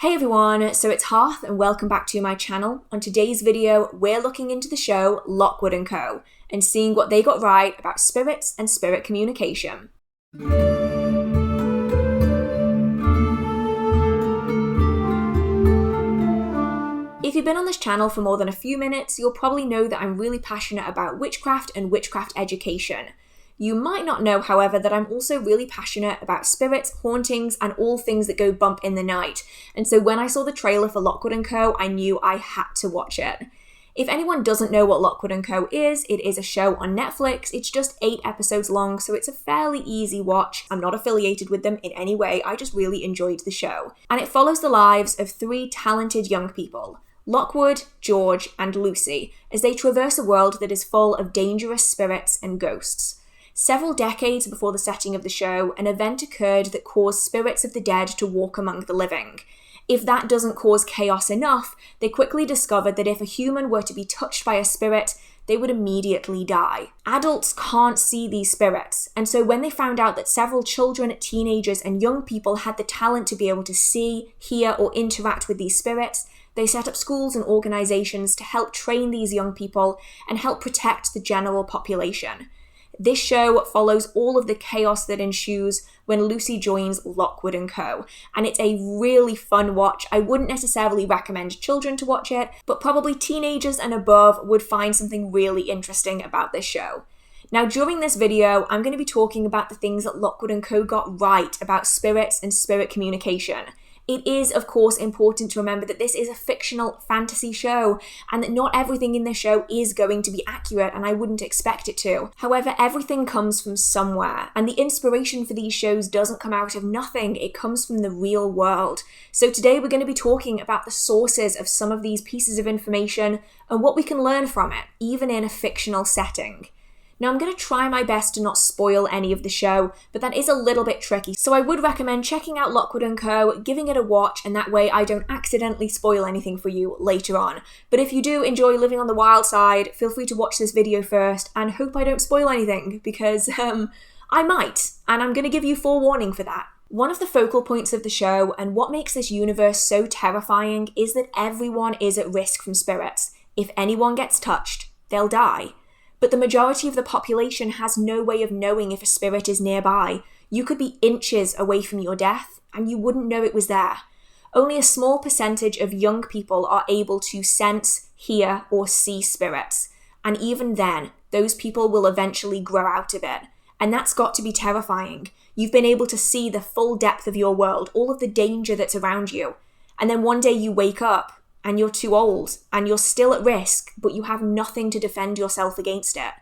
Hey everyone, so it's Hearth and welcome back to my channel. On today's video, we're looking into the show Lockwood and Co. and seeing what they got right about spirits and spirit communication. If you've been on this channel for more than a few minutes, you'll probably know that I'm really passionate about witchcraft and witchcraft education. You might not know, however, that I'm also really passionate about spirits, hauntings, and all things that go bump in the night. And so when I saw the trailer for Lockwood and Co, I knew I had to watch it. If anyone doesn't know what Lockwood and Co is, it is a show on Netflix. It's just 8 episodes long, so it's a fairly easy watch. I'm not affiliated with them in any way, I just really enjoyed the show. And it follows the lives of 3 talented young people, Lockwood, George, and Lucy, as they traverse a world that is full of dangerous spirits and ghosts. Several decades before the setting of the show, an event occurred that caused spirits of the dead to walk among the living. If that doesn't cause chaos enough, they quickly discovered that if a human were to be touched by a spirit, they would immediately die. Adults can't see these spirits, and so when they found out that several children, teenagers, and young people had the talent to be able to see, hear, or interact with these spirits, they set up schools and organizations to help train these young people and help protect the general population. This show follows all of the chaos that ensues when Lucy joins Lockwood and Co. And it's a really fun watch. I wouldn't necessarily recommend children to watch it, but probably teenagers and above would find something really interesting about this show. Now, during this video, I'm going to be talking about the things that Lockwood and Co got right about spirits and spirit communication. It is, of course, important to remember that this is a fictional fantasy show and that not everything in this show is going to be accurate, and I wouldn't expect it to. However, everything comes from somewhere, and the inspiration for these shows doesn't come out of nothing, it comes from the real world. So today we're going to be talking about the sources of some of these pieces of information and what we can learn from it, even in a fictional setting. Now, I'm going to try my best to not spoil any of the show, but that is a little bit tricky, so I would recommend checking out Lockwood & Co, giving it a watch, and that way I don't accidentally spoil anything for you later on. But if you do enjoy living on the wild side, feel free to watch this video first, and hope I don't spoil anything, because, I might, and I'm going to give you forewarning for that. One of the focal points of the show, and what makes this universe so terrifying, is that everyone is at risk from spirits. If anyone gets touched, they'll die. But the majority of the population has no way of knowing if a spirit is nearby. You could be inches away from your death, and you wouldn't know it was there. Only a small percentage of young people are able to sense, hear, or see spirits. And even then, those people will eventually grow out of it. And that's got to be terrifying. You've been able to see the full depth of your world, all of the danger that's around you. And then one day you wake up, and you're too old, and you're still at risk, but you have nothing to defend yourself against it.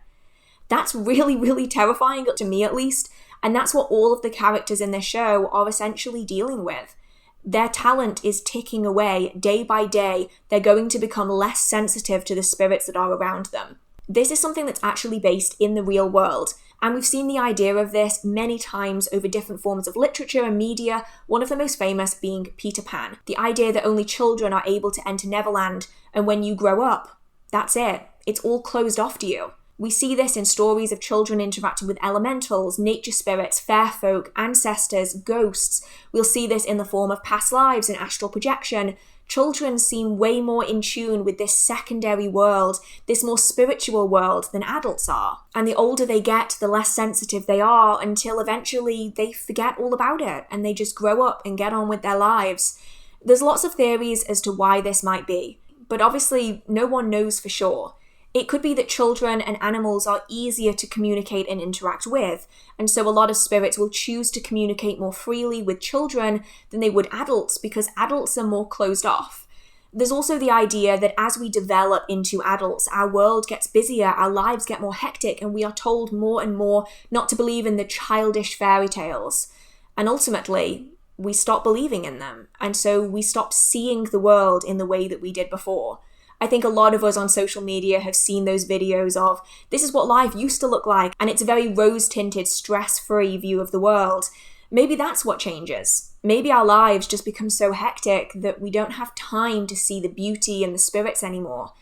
That's really, really terrifying, to me at least, and that's what all of the characters in this show are essentially dealing with. Their talent is ticking away day by day. They're going to become less sensitive to the spirits that are around them. This is something that's actually based in the real world, and we've seen the idea of this many times over different forms of literature and media, one of the most famous being Peter Pan. The idea that only children are able to enter Neverland, and when you grow up, that's it. It's all closed off to you. We see this in stories of children interacting with elementals, nature spirits, fair folk, ancestors, ghosts. We'll see this in the form of past lives and astral projection. Children seem way more in tune with this secondary world, this more spiritual world than adults are. And the older they get, the less sensitive they are, until eventually they forget all about it and they just grow up and get on with their lives. There's lots of theories as to why this might be, but obviously no one knows for sure. It could be that children and animals are easier to communicate and interact with, and so a lot of spirits will choose to communicate more freely with children than they would adults because adults are more closed off. There's also the idea that as we develop into adults, our world gets busier, our lives get more hectic, and we are told more and more not to believe in the childish fairy tales. And ultimately, we stop believing in them, and so we stop seeing the world in the way that we did before. I think a lot of us on social media have seen those videos of, this is what life used to look like, and it's a very rose-tinted, stress-free view of the world. Maybe that's what changes. Maybe our lives just become so hectic that we don't have time to see the beauty and the spirits anymore.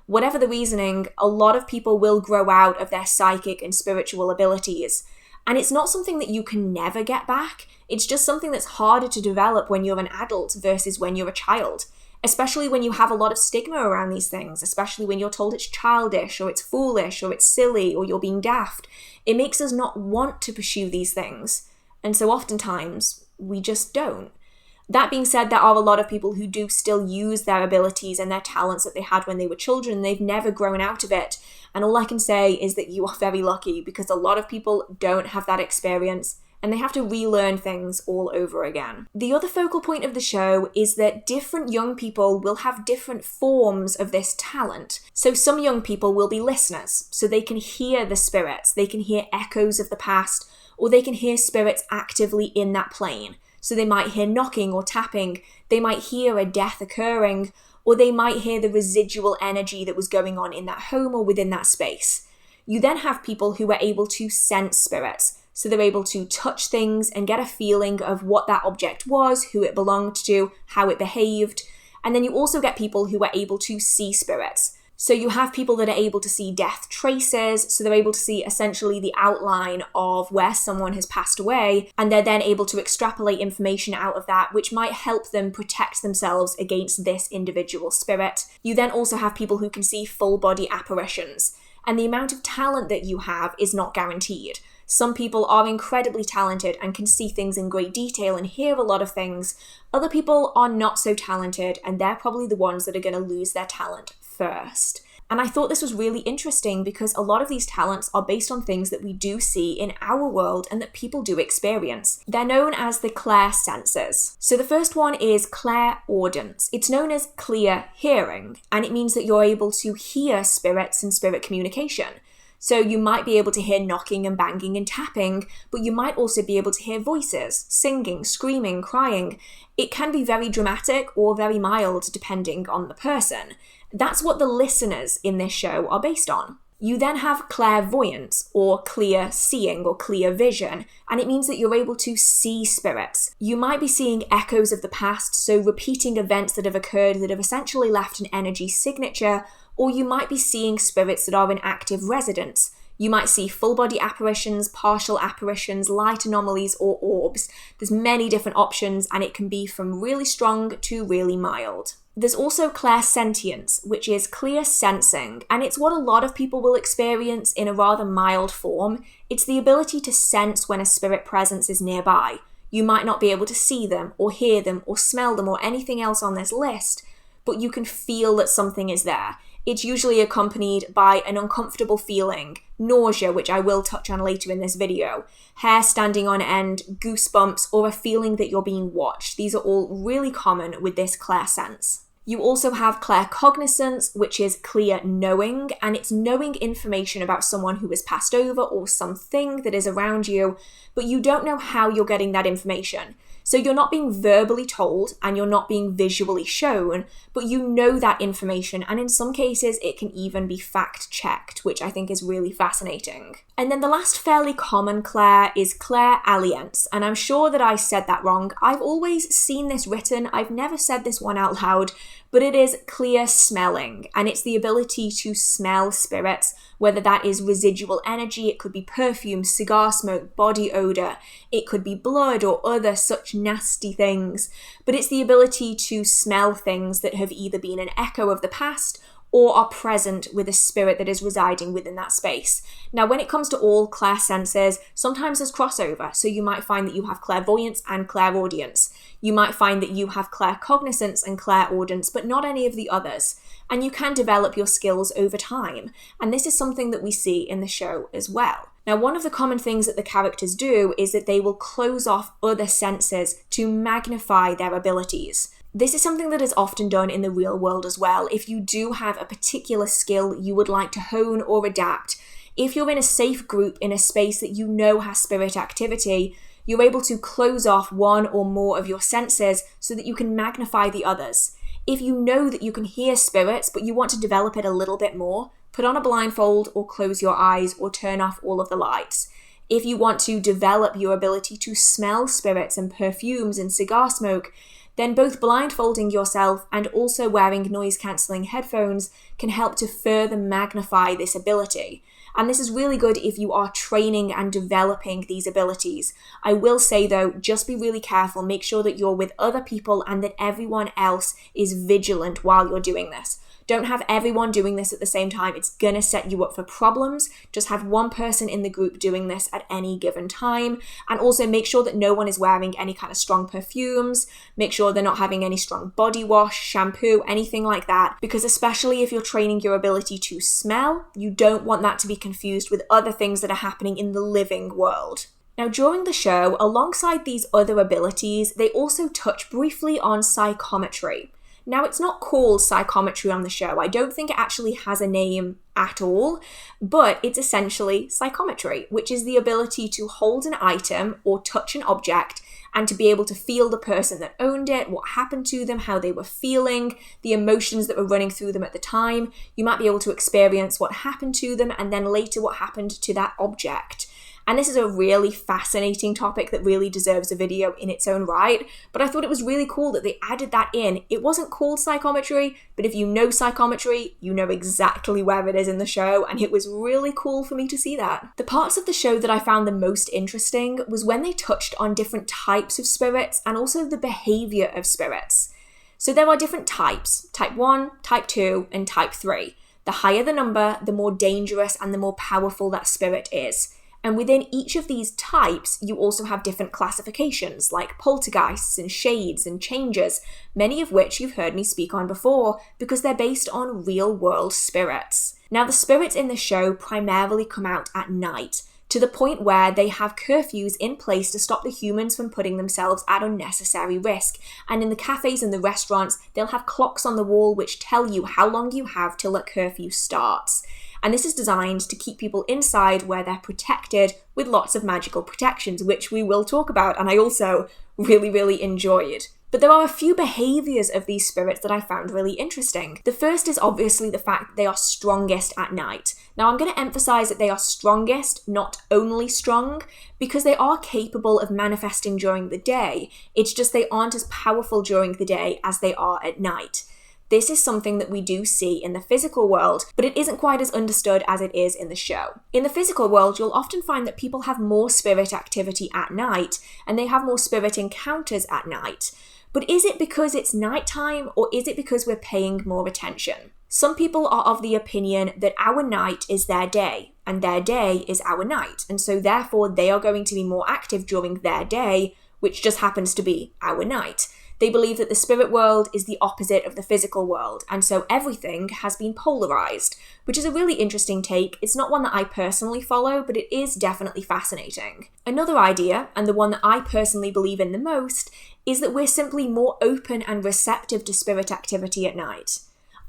Whatever the reasoning, a lot of people will grow out of their psychic and spiritual abilities. And it's not something that you can never get back. It's just something that's harder to develop when you're an adult versus when you're a child. Especially when you have a lot of stigma around these things, especially when you're told it's childish or it's foolish or it's silly or you're being daft. It makes us not want to pursue these things. And so oftentimes, we just don't. That being said, there are a lot of people who do still use their abilities and their talents that they had when they were children. They've never grown out of it. And all I can say is that you are very lucky, because a lot of people don't have that experience and they have to relearn things all over again. The other focal point of the show is that different young people will have different forms of this talent. So some young people will be listeners, so they can hear the spirits, they can hear echoes of the past, or they can hear spirits actively in that plane. So they might hear knocking or tapping, they might hear a death occurring, or they might hear the residual energy that was going on in that home or within that space. You then have people who are able to sense spirits. So they're able to touch things and get a feeling of what that object was, who it belonged to, how it behaved. And then you also get people who are able to see spirits. So you have people that are able to see death traces, so they're able to see essentially the outline of where someone has passed away, and they're then able to extrapolate information out of that, which might help them protect themselves against this individual spirit. You then also have people who can see full body apparitions, and the amount of talent that you have is not guaranteed. Some people are incredibly talented and can see things in great detail and hear a lot of things. Other people are not so talented, and they're probably the ones that are going to lose their talent first. And I thought this was really interesting because a lot of these talents are based on things that we do see in our world and that people do experience. They're known as the Clair-senses. So the first one is clairaudience. It's known as clear hearing, and it means that you're able to hear spirits and spirit communication. So you might be able to hear knocking and banging and tapping, but you might also be able to hear voices, singing, screaming, crying. It can be very dramatic or very mild depending on the person. That's what the listeners in this show are based on. You then have clairvoyance, or clear seeing or clear vision, and it means that you're able to see spirits. You might be seeing echoes of the past, so repeating events that have occurred that have essentially left an energy signature, or you might be seeing spirits that are in active residence. You might see full body apparitions, partial apparitions, light anomalies, or orbs. There's many different options, and it can be from really strong to really mild. There's also clairsentience, which is clear sensing, and it's what a lot of people will experience in a rather mild form. It's the ability to sense when a spirit presence is nearby. You might not be able to see them, or hear them, or smell them, or anything else on this list, but you can feel that something is there. It's usually accompanied by an uncomfortable feeling, nausea, which I will touch on later in this video, hair standing on end, goosebumps, or a feeling that you're being watched. These are all really common with this clairsense. You also have claircognizance, which is clear knowing, and it's knowing information about someone who has passed over or something that is around you, but you don't know how you're getting that information. So you're not being verbally told and you're not being visually shown, but you know that information, and in some cases it can even be fact-checked, which I think is really fascinating. And then the last fairly common clair is clairalience, and I'm sure that I said that wrong. I've always seen this written, I've never said this one out loud, but it is clear smelling, and it's the ability to smell spirits, whether that is residual energy, it could be perfume, cigar smoke, body odor, it could be blood or other such nasty things, but it's the ability to smell things that have either been an echo of the past or are present with a spirit that is residing within that space. Now, when it comes to all clairsenses, sometimes there's crossover, so you might find that you have clairvoyance and clairaudience. You might find that you have claircognizance and clairaudience, but not any of the others. And you can develop your skills over time, and this is something that we see in the show as well. Now, one of the common things that the characters do is that they will close off other senses to magnify their abilities. This is something that is often done in the real world as well. If you do have a particular skill you would like to hone or adapt, if you're in a safe group in a space that you know has spirit activity, you're able to close off one or more of your senses so that you can magnify the others. If you know that you can hear spirits, but you want to develop it a little bit more, put on a blindfold or close your eyes or turn off all of the lights. If you want to develop your ability to smell spirits and perfumes and cigar smoke, then both blindfolding yourself and also wearing noise-cancelling headphones can help to further magnify this ability. And this is really good if you are training and developing these abilities. I will say though, just be really careful, make sure that you're with other people and that everyone else is vigilant while you're doing this. Don't have everyone doing this at the same time. It's gonna set you up for problems. Just have one person in the group doing this at any given time. And also make sure that no one is wearing any kind of strong perfumes. Make sure they're not having any strong body wash, shampoo, anything like that. Because especially if you're training your ability to smell, you don't want that to be confused with other things that are happening in the living world. Now, during the show, alongside these other abilities, they also touch briefly on psychometry. Now, it's not called psychometry on the show. I don't think it actually has a name at all, but it's essentially psychometry, which is the ability to hold an item or touch an object and to be able to feel the person that owned it, what happened to them, how they were feeling, the emotions that were running through them at the time. You might be able to experience what happened to them and then later what happened to that object. And this is a really fascinating topic that really deserves a video in its own right, but I thought it was really cool that they added that in. It wasn't called psychometry, but if you know psychometry, you know exactly where it is in the show, and it was really cool for me to see that. The parts of the show that I found the most interesting was when they touched on different types of spirits and also the behavior of spirits. So there are different types, type 1, type 2, and type 3. The higher the number, the more dangerous and the more powerful that spirit is. And within each of these types, you also have different classifications like poltergeists and shades and changers, many of which you've heard me speak on before because they're based on real-world spirits. Now, the spirits in the show primarily come out at night, to the point where they have curfews in place to stop the humans from putting themselves at unnecessary risk. And in the cafes and the restaurants, they'll have clocks on the wall which tell you how long you have till a curfew starts. And this is designed to keep people inside where they're protected with lots of magical protections, which we will talk about, and I also really enjoyed. But there are a few behaviours of these spirits that I found really interesting. The first is obviously the fact that they are strongest at night. Now, I'm going to emphasise that they are strongest, not only strong, because they are capable of manifesting during the day. It's just they aren't as powerful during the day as they are at night. This is something that we do see in the physical world, but it isn't quite as understood as it is in the show. In the physical world, you'll often find that people have more spirit activity at night, and they have more spirit encounters at night. But is it because it's nighttime, or is it because we're paying more attention? Some people are of the opinion that our night is their day, and their day is our night, and so therefore they are going to be more active during their day, which just happens to be our night. They believe that the spirit world is the opposite of the physical world, and so everything has been polarized, which is a really interesting take. It's not one that I personally follow, but it is definitely fascinating. Another idea, and the one that I personally believe in the most, is that we're simply more open and receptive to spirit activity at night.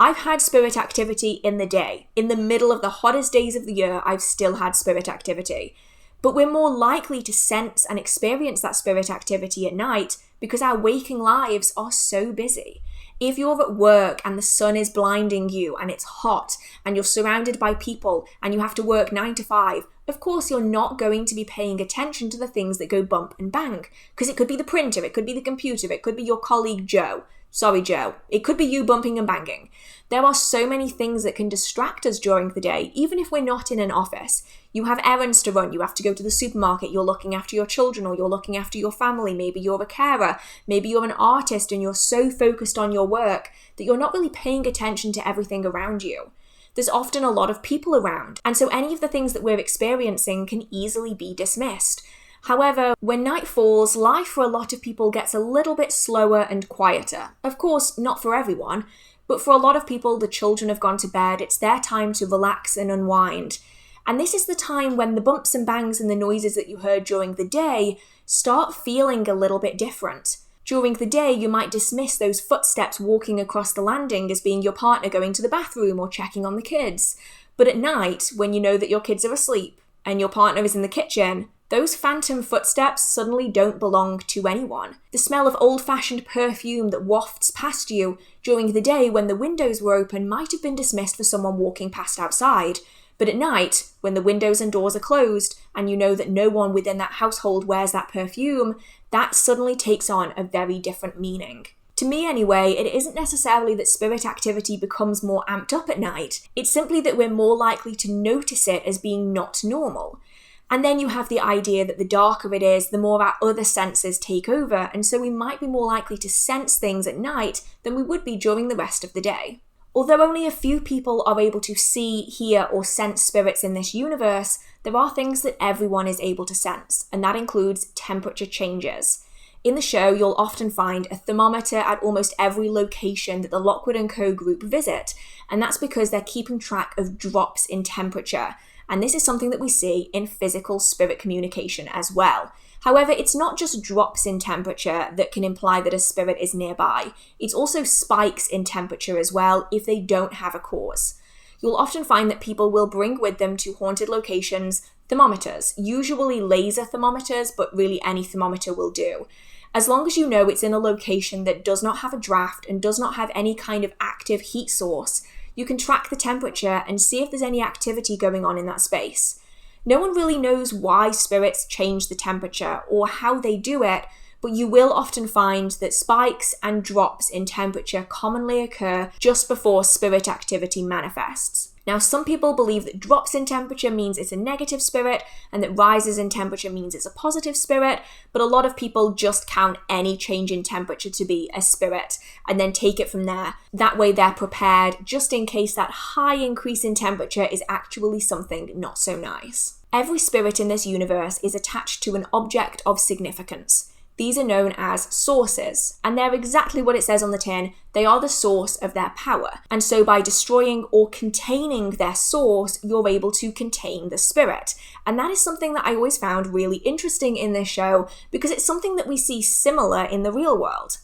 I've had spirit activity in the day. In the middle of the hottest days of the year, I've still had spirit activity. But we're more likely to sense and experience that spirit activity at night because our waking lives are so busy. If you're at work and the sun is blinding you and it's hot and you're surrounded by people and you have to work 9 to 5, of course you're not going to be paying attention to the things that go bump and bang. Because it could be the printer, it could be the computer, it could be your colleague Joe. Sorry, Joe. It could be you bumping and banging. There are so many things that can distract us during the day, even if we're not in an office. You have errands to run, you have to go to the supermarket, you're looking after your children or you're looking after your family, maybe you're a carer, maybe you're an artist and you're so focused on your work that you're not really paying attention to everything around you. There's often a lot of people around, and so any of the things that we're experiencing can easily be dismissed. However, when night falls, life for a lot of people gets a little bit slower and quieter. Of course, not for everyone, but for a lot of people, the children have gone to bed, it's their time to relax and unwind. And this is the time when the bumps and bangs and the noises that you heard during the day start feeling a little bit different. During the day, you might dismiss those footsteps walking across the landing as being your partner going to the bathroom or checking on the kids. But at night, when you know that your kids are asleep and your partner is in the kitchen, those phantom footsteps suddenly don't belong to anyone. The smell of old-fashioned perfume that wafts past you during the day when the windows were open might have been dismissed for someone walking past outside. But at night, when the windows and doors are closed and you know that no one within that household wears that perfume, that suddenly takes on a very different meaning. To me anyway, it isn't necessarily that spirit activity becomes more amped up at night, it's simply that we're more likely to notice it as being not normal. And then you have the idea that the darker it is, the more our other senses take over, and so we might be more likely to sense things at night than we would be during the rest of the day. Although only a few people are able to see, hear, or sense spirits in this universe, there are things that everyone is able to sense, and that includes temperature changes. In the show, you'll often find a thermometer at almost every location that the Lockwood and Co group visit, and that's because they're keeping track of drops in temperature. And this is something that we see in physical spirit communication as well. However, it's not just drops in temperature that can imply that a spirit is nearby. It's also spikes in temperature as well if they don't have a cause. You'll often find that people will bring with them to haunted locations thermometers, usually laser thermometers, but really any thermometer will do. As long as you know it's in a location that does not have a draft and does not have any kind of active heat source, you can track the temperature and see if there's any activity going on in that space. No one really knows why spirits change the temperature or how they do it, but you will often find that spikes and drops in temperature commonly occur just before spirit activity manifests. Now, some people believe that drops in temperature means it's a negative spirit and that rises in temperature means it's a positive spirit, but a lot of people just count any change in temperature to be a spirit and then take it from there. That way they're prepared just in case that high increase in temperature is actually something not so nice. Every spirit in this universe is attached to an object of significance. These are known as sources, and they're exactly what it says on the tin. They are the source of their power. And so by destroying or containing their source, you're able to contain the spirit. And that is something that I always found really interesting in this show, because it's something that we see similar in the real world.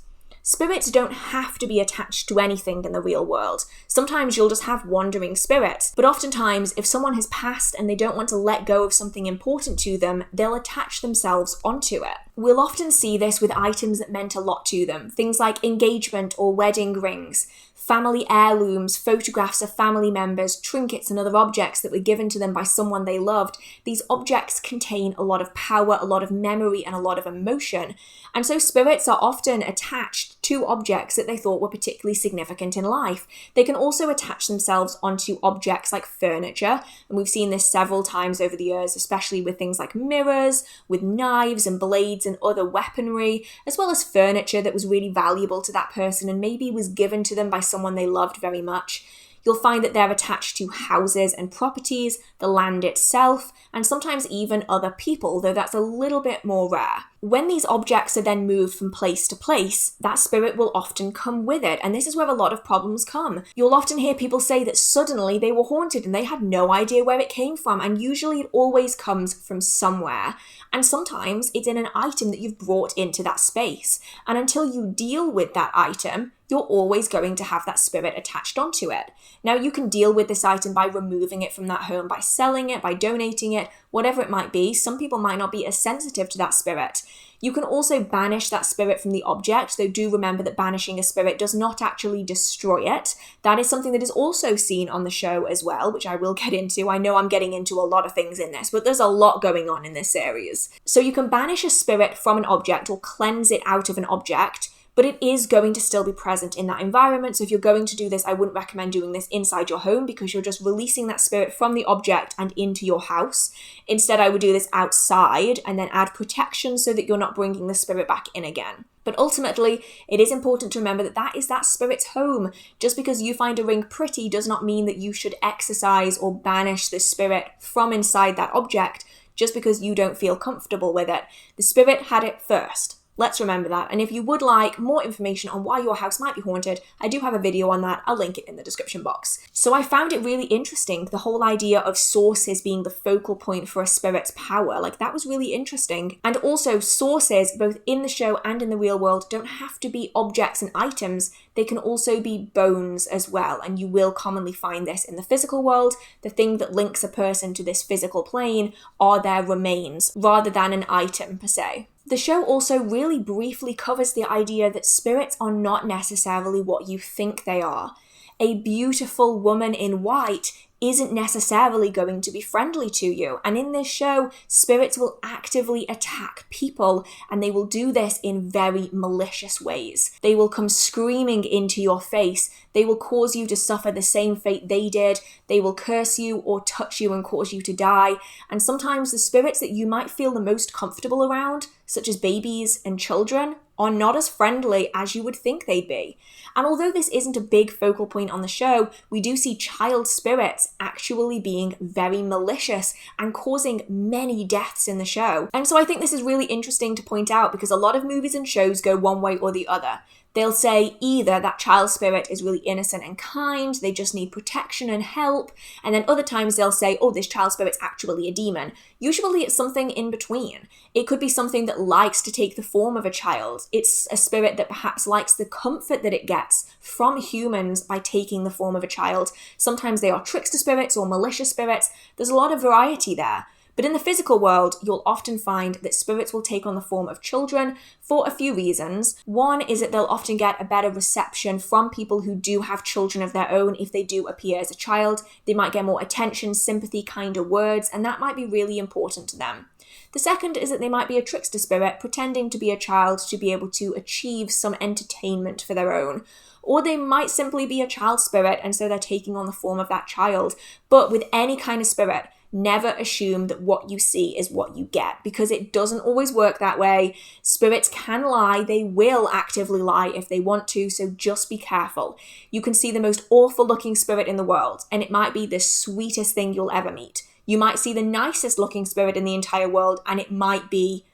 Spirits don't have to be attached to anything in the real world. Sometimes you'll just have wandering spirits, but oftentimes if someone has passed and they don't want to let go of something important to them, they'll attach themselves onto it. We'll often see this with items that meant a lot to them, things like engagement or wedding rings, family heirlooms, photographs of family members, trinkets and other objects that were given to them by someone they loved. These objects contain a lot of power, a lot of memory, and a lot of emotion. And so spirits are often attached to objects that they thought were particularly significant in life. They can also attach themselves onto objects like furniture, and we've seen this several times over the years, especially with things like mirrors, with knives and blades and other weaponry, as well as furniture that was really valuable to that person and maybe was given to them by someone they loved very much. You'll find that they're attached to houses and properties, the land itself, and sometimes even other people, though that's a little bit more rare. When these objects are then moved from place to place, that spirit will often come with it, and this is where a lot of problems come. You'll often hear people say that suddenly they were haunted and they had no idea where it came from, and usually it always comes from somewhere. And sometimes it's in an item that you've brought into that space, and until you deal with that item, you're always going to have that spirit attached onto it. Now, you can deal with this item by removing it from that home, by selling it, by donating it, whatever it might be. Some people might not be as sensitive to that spirit. You can also banish that spirit from the object, though do remember that banishing a spirit does not actually destroy it. That is something that is also seen on the show as well, which I will get into. I know I'm getting into a lot of things in this, but there's a lot going on in this series. So you can banish a spirit from an object or cleanse it out of an object, but it is going to still be present in that environment. So if you're going to do this, I wouldn't recommend doing this inside your home because you're just releasing that spirit from the object and into your house. Instead, I would do this outside and then add protection so that you're not bringing the spirit back in again. But ultimately, it is important to remember that that is that spirit's home. Just because you find a ring pretty does not mean that you should exorcise or banish the spirit from inside that object just because you don't feel comfortable with it. The spirit had it first. Let's remember that. And if you would like more information on why your house might be haunted, I do have a video on that. I'll link it in the description box. So I found it really interesting, the whole idea of sources being the focal point for a spirit's power. Like, that was really interesting. And also, sources, both in the show and in the real world, don't have to be objects and items. They can also be bones as well. And you will commonly find this in the physical world. The thing that links a person to this physical plane are their remains, rather than an item per se. The show also really briefly covers the idea that spirits are not necessarily what you think they are. A beautiful woman in white isn't necessarily going to be friendly to you. And in this show, spirits will actively attack people, and they will do this in very malicious ways. They will come screaming into your face. They will cause you to suffer the same fate they did. They will curse you or touch you and cause you to die. And sometimes the spirits that you might feel the most comfortable around, such as babies and children, are not as friendly as you would think they'd be. And although this isn't a big focal point on the show, we do see child spirits actually being very malicious and causing many deaths in the show. And so I think this is really interesting to point out, because a lot of movies and shows go one way or the other. They'll say either that child spirit is really innocent and kind, they just need protection and help, and then other times they'll say, oh, this child spirit's actually a demon. Usually it's something in between. It could be something that likes to take the form of a child. It's a spirit that perhaps likes the comfort that it gets from humans by taking the form of a child. Sometimes they are trickster spirits or malicious spirits. There's a lot of variety there. But in the physical world, you'll often find that spirits will take on the form of children for a few reasons. One is that they'll often get a better reception from people who do have children of their own. If they do appear as a child, they might get more attention, sympathy, kinder words, and that might be really important to them. The second is that they might be a trickster spirit pretending to be a child to be able to achieve some entertainment for their own. Or they might simply be a child spirit, and so they're taking on the form of that child. But with any kind of spirit, never assume that what you see is what you get, because it doesn't always work that way. Spirits can lie, they will actively lie if they want to, so just be careful. You can see the most awful looking spirit in the world, and it might be the sweetest thing you'll ever meet. You might see the nicest looking spirit in the entire world, and it might be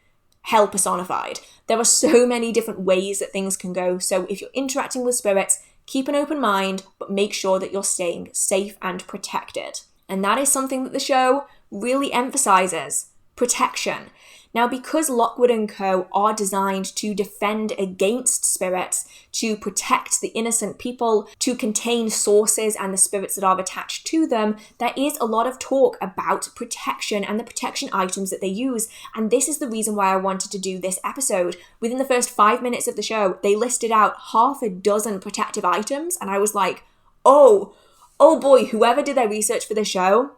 hell personified. There are so many different ways that things can go, so if you're interacting with spirits, keep an open mind, but make sure that you're staying safe and protected. And that is something that the show really emphasizes: protection. Now, because Lockwood and Co are designed to defend against spirits, to protect the innocent people, to contain sources and the spirits that are attached to them, there is a lot of talk about protection and the protection items that they use. And this is the reason why I wanted to do this episode. Within the first 5 minutes of the show, they listed out half a dozen protective items, and I was like, oh boy, whoever did their research for the show,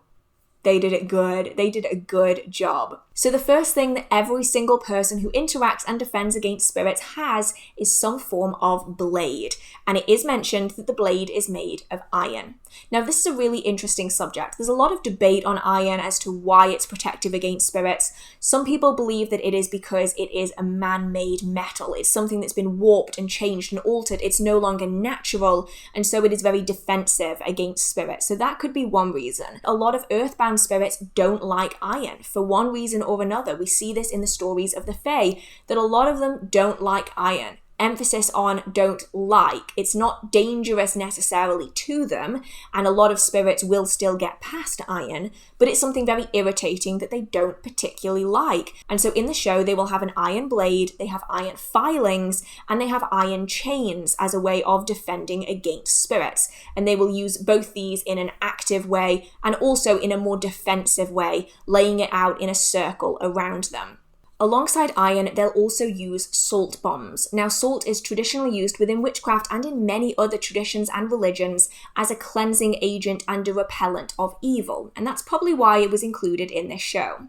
they did it good. They did a good job. So the first thing that every single person who interacts and defends against spirits has is some form of blade. And it is mentioned that the blade is made of iron. Now, this is a really interesting subject. There's a lot of debate on iron as to why it's protective against spirits. Some people believe that it is because it is a man-made metal. It's something that's been warped and changed and altered. It's no longer natural, and so it is very defensive against spirits. So that could be one reason. A lot of earthbound spirits don't like iron for one reason or another. We see this in the stories of the Fae, that a lot of them don't like iron. Emphasis on don't like. It's not dangerous necessarily to them, and a lot of spirits will still get past iron, but it's something very irritating that they don't particularly like. And so in the show, they will have an iron blade, they have iron filings, and they have iron chains as a way of defending against spirits. And they will use both these in an active way and also in a more defensive way, laying it out in a circle around them. Alongside iron, they'll also use salt bombs. Now, salt is traditionally used within witchcraft and in many other traditions and religions as a cleansing agent and a repellent of evil, and that's probably why it was included in this show.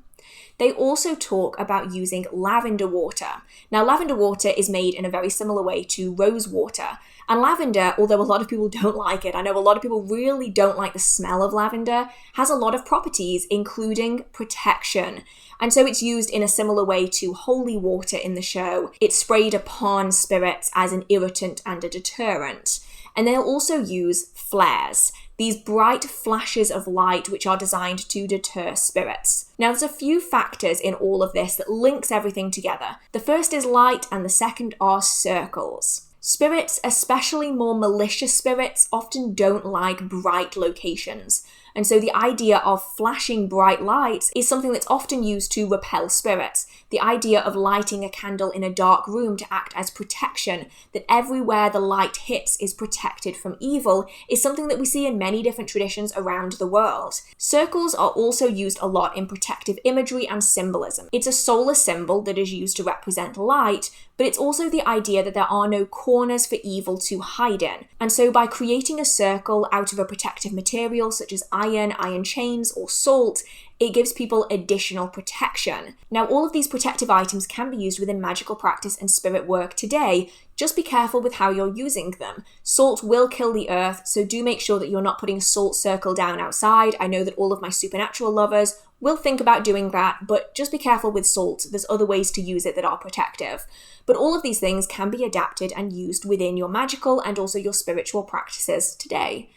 They also talk about using lavender water. Now, lavender water is made in a very similar way to rose water. And lavender, although a lot of people don't like it, I know a lot of people really don't like the smell of lavender, has a lot of properties, including protection. And so it's used in a similar way to holy water in the show. It's sprayed upon spirits as an irritant and a deterrent. And they'll also use flares, these bright flashes of light which are designed to deter spirits. Now, there's a few factors in all of this that links everything together. The first is light, and the second are circles. Spirits, especially more malicious spirits, often don't like bright locations. And so the idea of flashing bright lights is something that's often used to repel spirits. The idea of lighting a candle in a dark room to act as protection, that everywhere the light hits is protected from evil, is something that we see in many different traditions around the world. Circles are also used a lot in protective imagery and symbolism. It's a solar symbol that is used to represent light, but it's also the idea that there are no corners for evil to hide in. And so by creating a circle out of a protective material such as iron chains, or salt, it gives people additional protection. Now, all of these protective items can be used within magical practice and spirit work today. Just be careful with how you're using them. Salt will kill the earth, so do make sure that you're not putting a salt circle down outside. I know that all of my supernatural lovers will think about doing that, but just be careful with salt. There's other ways to use it that are protective. But all of these things can be adapted and used within your magical and also your spiritual practices today.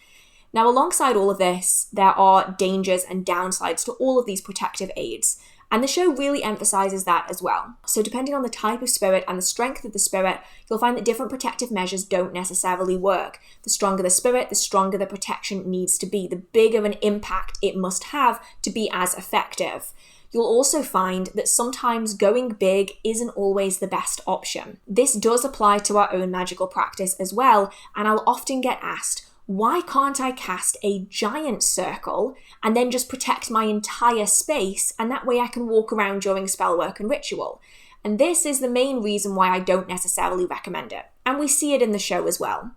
Now, alongside all of this, there are dangers and downsides to all of these protective aids, and the show really emphasizes that as well. So depending on the type of spirit and the strength of the spirit, you'll find that different protective measures don't necessarily work. The stronger the spirit, the stronger the protection needs to be, the bigger an impact it must have to be as effective. You'll also find that sometimes going big isn't always the best option. This does apply to our own magical practice as well, and I'll often get asked, why can't I cast a giant circle and then just protect my entire space, and that way I can walk around during spellwork and ritual? And this is the main reason why I don't necessarily recommend it, and we see it in the show as well.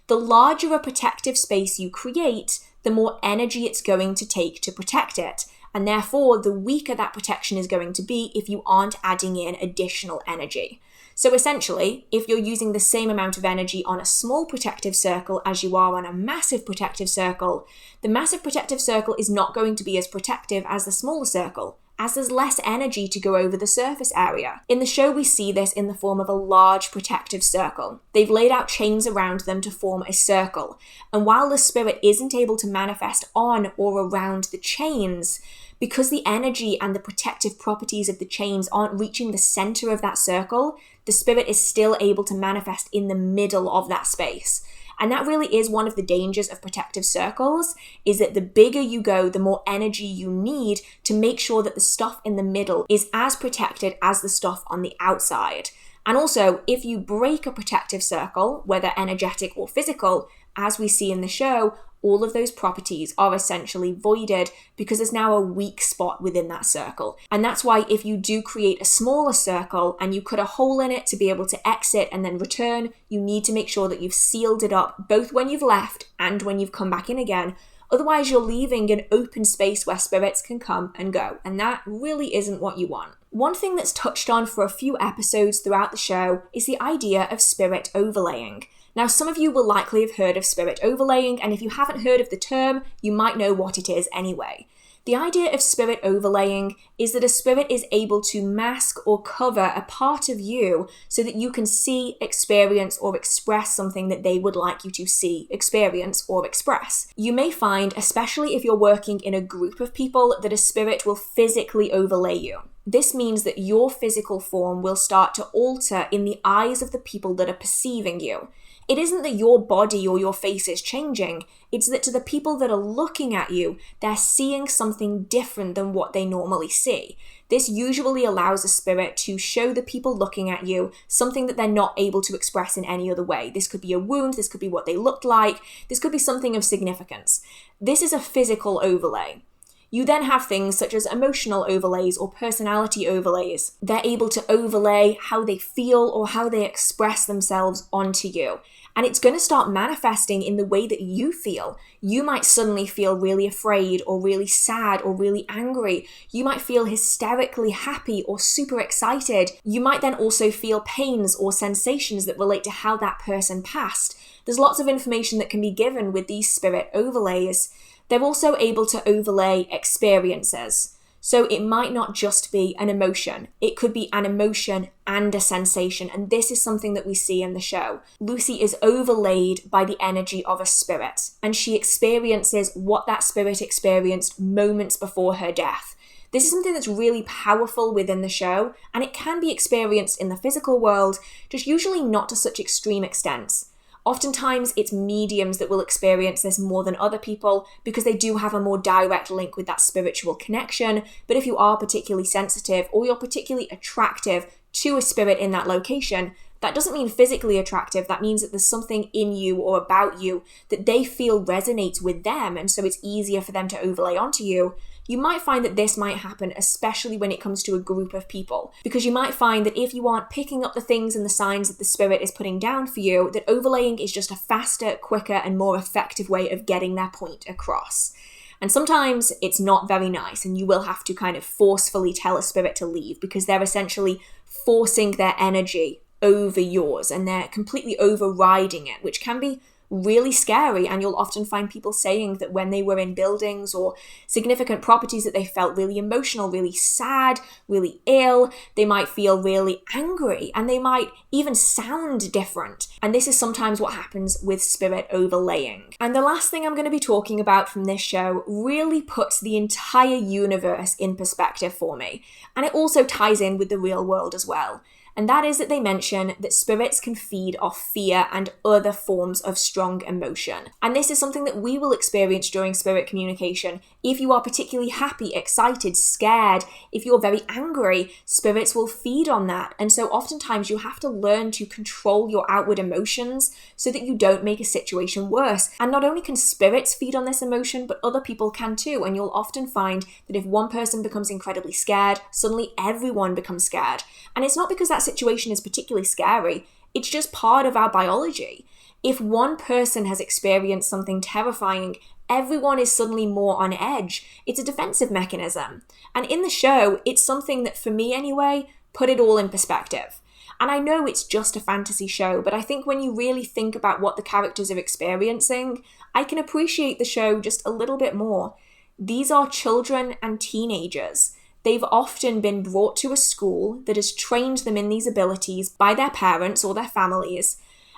The larger a protective space you create, the more energy it's going to take to protect it, and therefore the weaker that protection is going to be if you aren't adding in additional energy. So essentially, if you're using the same amount of energy on a small protective circle as you are on a massive protective circle, the massive protective circle is not going to be as protective as the smaller circle, as there's less energy to go over the surface area. In the show, we see this in the form of a large protective circle. They've laid out chains around them to form a circle, and while the spirit isn't able to manifest on or around the chains, because the energy and the protective properties of the chains aren't reaching the center of that circle, the spirit is still able to manifest in the middle of that space. And that really is one of the dangers of protective circles, is that the bigger you go, the more energy you need to make sure that the stuff in the middle is as protected as the stuff on the outside. And also, if you break a protective circle, whether energetic or physical, as we see in the show, all of those properties are essentially voided because there's now a weak spot within that circle. And that's why if you do create a smaller circle and you cut a hole in it to be able to exit and then return, you need to make sure that you've sealed it up both when you've left and when you've come back in again. Otherwise, you're leaving an open space where spirits can come and go, and that really isn't what you want. One thing that's touched on for a few episodes throughout the show is the idea of spirit overlaying. Now, some of you will likely have heard of spirit overlaying, and if you haven't heard of the term, you might know what it is anyway. The idea of spirit overlaying is that a spirit is able to mask or cover a part of you so that you can see, experience, or express something that they would like you to see, experience, or express. You may find, especially if you're working in a group of people, that a spirit will physically overlay you. This means that your physical form will start to alter in the eyes of the people that are perceiving you. It isn't that your body or your face is changing, it's that to the people that are looking at you, they're seeing something different than what they normally see. This usually allows a spirit to show the people looking at you something that they're not able to express in any other way. This could be a wound, this could be what they looked like, this could be something of significance. This is a physical overlay. You then have things such as emotional overlays or personality overlays. They're able to overlay how they feel or how they express themselves onto you. And it's going to start manifesting in the way that you feel. You might suddenly feel really afraid or really sad or really angry. You might feel hysterically happy or super excited. You might then also feel pains or sensations that relate to how that person passed. There's lots of information that can be given with these spirit overlays. They're also able to overlay experiences. So it might not just be an emotion. It could be an emotion and a sensation, and this is something that we see in the show. Lucy is overlaid by the energy of a spirit, and she experiences what that spirit experienced moments before her death. This is something that's really powerful within the show, and it can be experienced in the physical world, just usually not to such extreme extents. Oftentimes, it's mediums that will experience this more than other people because they do have a more direct link with that spiritual connection. But if you are particularly sensitive or you're particularly attractive to a spirit in that location, that doesn't mean physically attractive. That means that there's something in you or about you that they feel resonates with them, and so it's easier for them to overlay onto you. You might find that this might happen especially when it comes to a group of people, because you might find that if you aren't picking up the things and the signs that the spirit is putting down for you, that overlaying is just a faster, quicker, and more effective way of getting their point across. And sometimes it's not very nice, and you will have to kind of forcefully tell a spirit to leave because they're essentially forcing their energy over yours and they're completely overriding it, which can be really scary. And you'll often find people saying that when they were in buildings or significant properties that they felt really emotional, really sad, really ill. They might feel really angry and they might even sound different. And this is sometimes what happens with spirit overlaying. And the last thing I'm going to be talking about from this show really puts the entire universe in perspective for me. And it also ties in with the real world as well. And that is that they mention that spirits can feed off fear and other forms of strong emotion. And this is something that we will experience during spirit communication. If you are particularly happy, excited, scared, if you're very angry, spirits will feed on that. And so oftentimes you have to learn to control your outward emotions so that you don't make a situation worse. And not only can spirits feed on this emotion, but other people can too. And you'll often find that if one person becomes incredibly scared, suddenly everyone becomes scared. And it's not because that situation is particularly scary, it's just part of our biology. If one person has experienced something terrifying, everyone is suddenly more on edge. It's a defensive mechanism. And in the show, it's something that, for me anyway, put it all in perspective. And I know it's just a fantasy show, but I think when you really think about what the characters are experiencing, I can appreciate the show just a little bit more. These are children and teenagers. They've often been brought to a school that has trained them in these abilities by their parents or their families,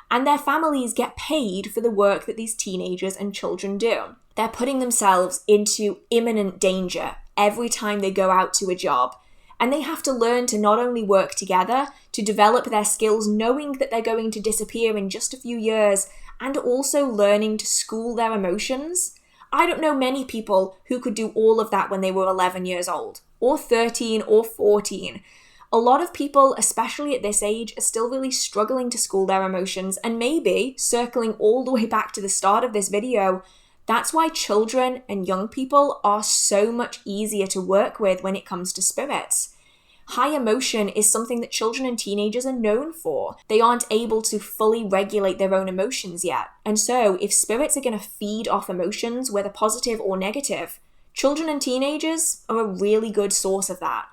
and their families get paid for the work that these teenagers and children do. They're putting themselves into imminent danger every time they go out to a job, and they have to learn to not only work together, to develop their skills knowing that they're going to disappear in just a few years, and also learning to school their emotions. I don't know many people who could do all of that when they were 11 years old, or 13, or 14. A lot of people, especially at this age, are still really struggling to school their emotions, and maybe, circling all the way back to the start of this video, that's why children and young people are so much easier to work with when it comes to spirits. High emotion is something that children and teenagers are known for. They aren't able to fully regulate their own emotions yet. And so, if spirits are going to feed off emotions, whether positive or negative, children and teenagers are a really good source of that.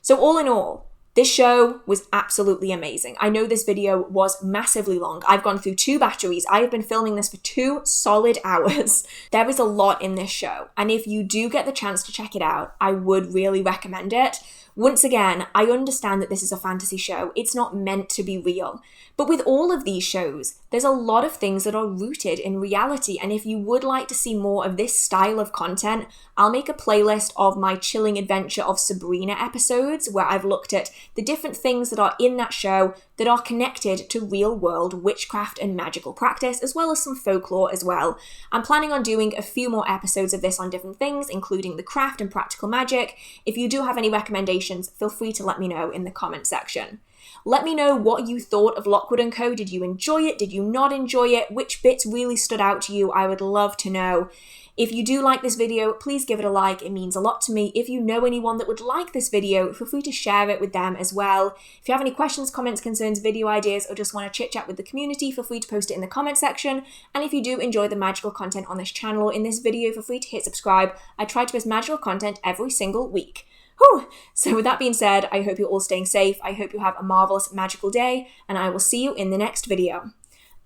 So all in all, this show was absolutely amazing. I know this video was massively long. I've gone through 2 batteries. I have been filming this for 2 solid hours. There is a lot in this show. And if you do get the chance to check it out, I would really recommend it. Once again, I understand that this is a fantasy show. It's not meant to be real. But with all of these shows, there's a lot of things that are rooted in reality. And if you would like to see more of this style of content, I'll make a playlist of my Chilling Adventure of Sabrina episodes where I've looked at the different things that are in that show that are connected to real-world witchcraft and magical practice, as well as some folklore as well. I'm planning on doing a few more episodes of this on different things, including the craft and practical magic. If you do have any recommendations, feel free to let me know in the comment section. Let me know what you thought of Lockwood and Co. Did you enjoy it? Did you not enjoy it? Which bits really stood out to you? I would love to know. If you do like this video, please give it a like. It means a lot to me. If you know anyone that would like this video, feel free to share it with them as well. If you have any questions, comments, concerns, video ideas, or just want to chit chat with the community, feel free to post it in the comment section. And if you do enjoy the magical content on this channel or in this video, feel free to hit subscribe. I try to post magical content every single week. Whew. So with that being said, I hope you're all staying safe. I hope you have a marvelous magical day, and I will see you in the next video.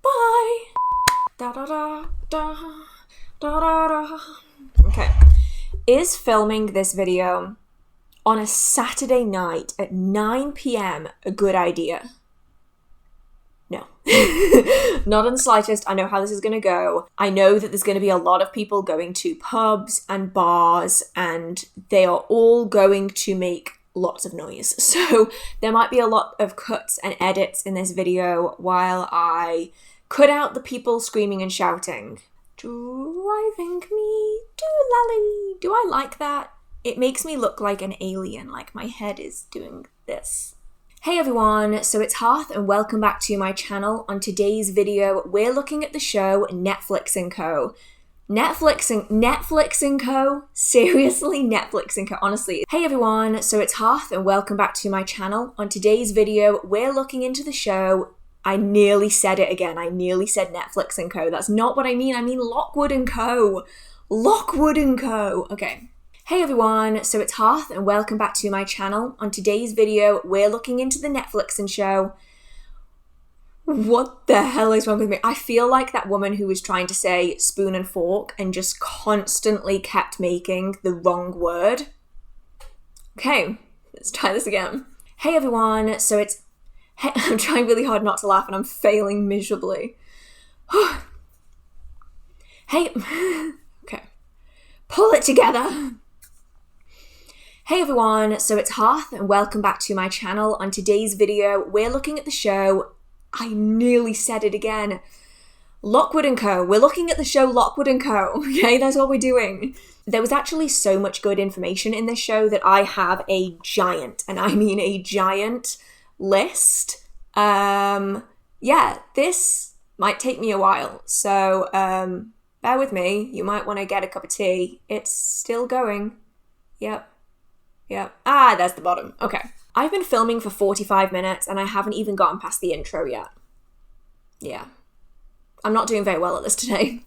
Bye! Da da da da da da da. Okay. Is filming this video on a Saturday night at 9 p.m. a good idea? No. Not in the slightest. I know how this is going to go. I know that there's going to be a lot of people going to pubs and bars, and they are all going to make lots of noise. So there might be a lot of cuts and edits in this video while I cut out the people screaming and shouting. Driving me to lally. Do I like that? It makes me look like an alien, like my head is doing this. Hey everyone, so it's Hearth and welcome back to my channel. On today's video, we're looking at the show Netflix and Co. Netflix and Co? Seriously, Netflix and Co, honestly. Hey everyone, so it's Hearth and welcome back to my channel. On today's video, we're looking into the show I nearly said it again. I nearly said Netflix and Co. That's not what I mean. I mean Lockwood and Co. Lockwood and Co. Okay. Hey everyone, so it's Hearth and welcome back to my channel. On today's video, we're looking into the Netflix and show. What the hell is wrong with me? I feel like that woman who was trying to say spoon and fork and just constantly kept making the wrong word. Okay, let's try this again. Hey everyone, so it's... Hey, I'm trying really hard not to laugh and I'm failing miserably. Hey... Okay. Pull it together! Hey everyone, so it's Hearth and welcome back to my channel. On today's video, we're looking at the show... I nearly said it again. Lockwood and Co. We're looking at the show Lockwood and Co. Okay, that's what we're doing. There was actually so much good information in this show that I have a giant, and I mean a giant, list. Yeah, this might take me a while, so bear with me. You might want to get a cup of tea. It's still going. Yep. Ah, there's the bottom. Okay. I've been filming for 45 minutes and I haven't even gotten past the intro yet. Yeah. I'm not doing very well at this today.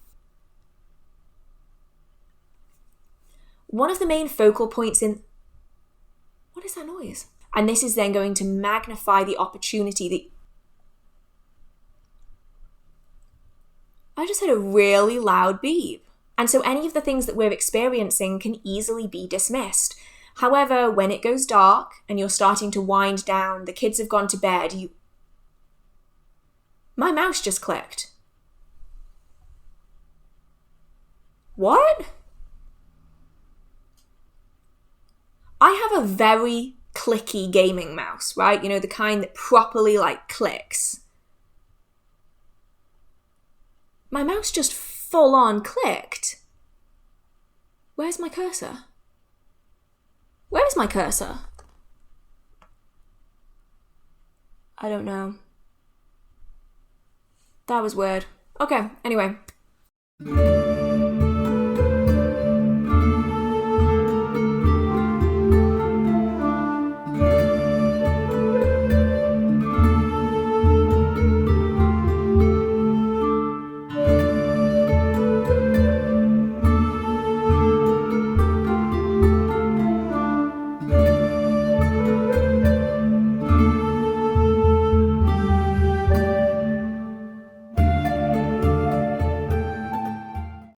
One of the main focal points in... What is that noise? And this is then going to magnify the opportunity that... I just had a really loud beep. And so any of the things that we're experiencing can easily be dismissed. However, when it goes dark and you're starting to wind down, the kids have gone to bed, My mouse just clicked. What? I have a very clicky gaming mouse, right? You know, the kind that properly, clicks. My mouse just full on clicked. Where's my cursor? Where is my cursor? I don't know. That was weird. Okay, anyway.